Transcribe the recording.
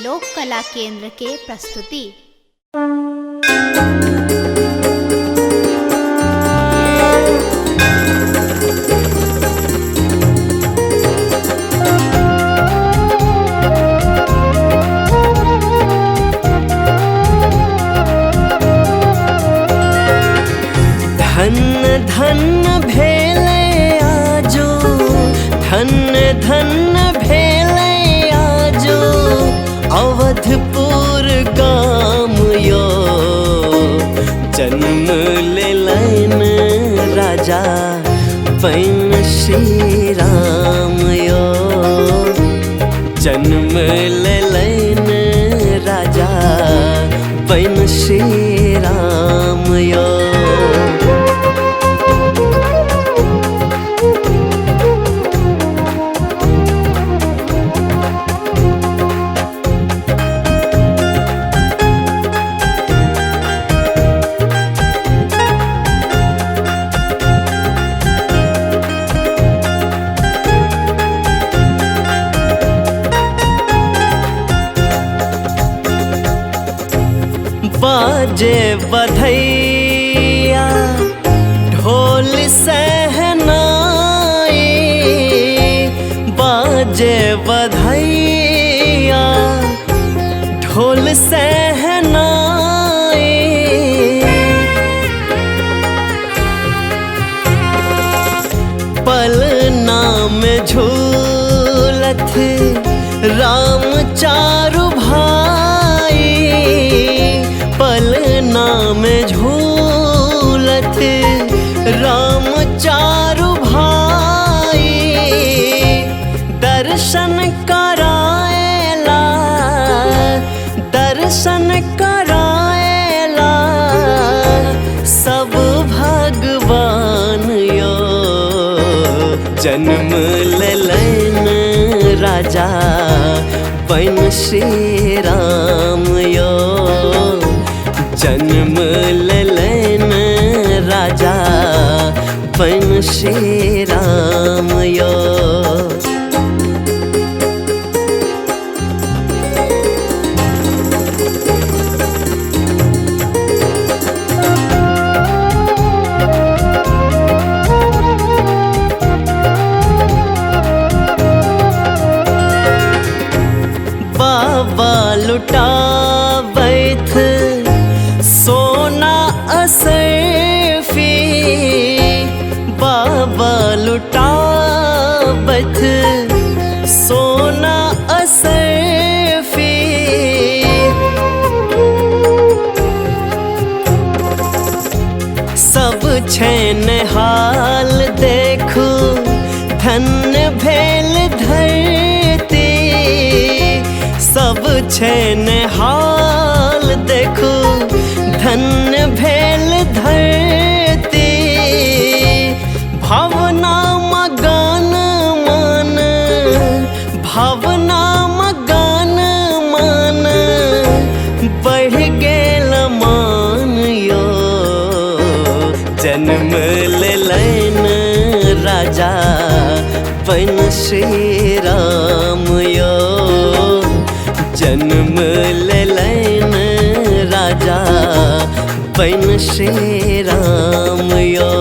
लोक कला केंद्र के प्रस्तुति। धन्य धन्य भेले आजो, धन्य धन्य भेले आजो, अवधपुर गाम यो। जन्म लेलन राजा बन श्री राम यो। जन्म लेलन राजा बन श्री राम यो। बाजे बधैया ढोल सहनाई, बाजे बधैया ढोल सहनाई। पलना में झूलत राम चारु भाई, पलना में झूलत राम चारु भाई। दर्शन कराएला, दर्शन कराएला सब भगवान यो। जन्म लेलन राजा बन श्री राम यो। जन्म लेलन राजा बन श्री राम यो। बाबा लुटावैथ सोना असरफी, बाबा लुटावैथ सोना असरफी। सब छैन हाल देखू धन्य भेल धरती। सब छैन हाल देखू धन्य भेल धरती। भावना मगन मन, भावना मगन मन बढ़ गेल मान यो। जन्म लेलन राजा बन श्री राम यो। जन्म लेलन राजा बन श्री राम यो।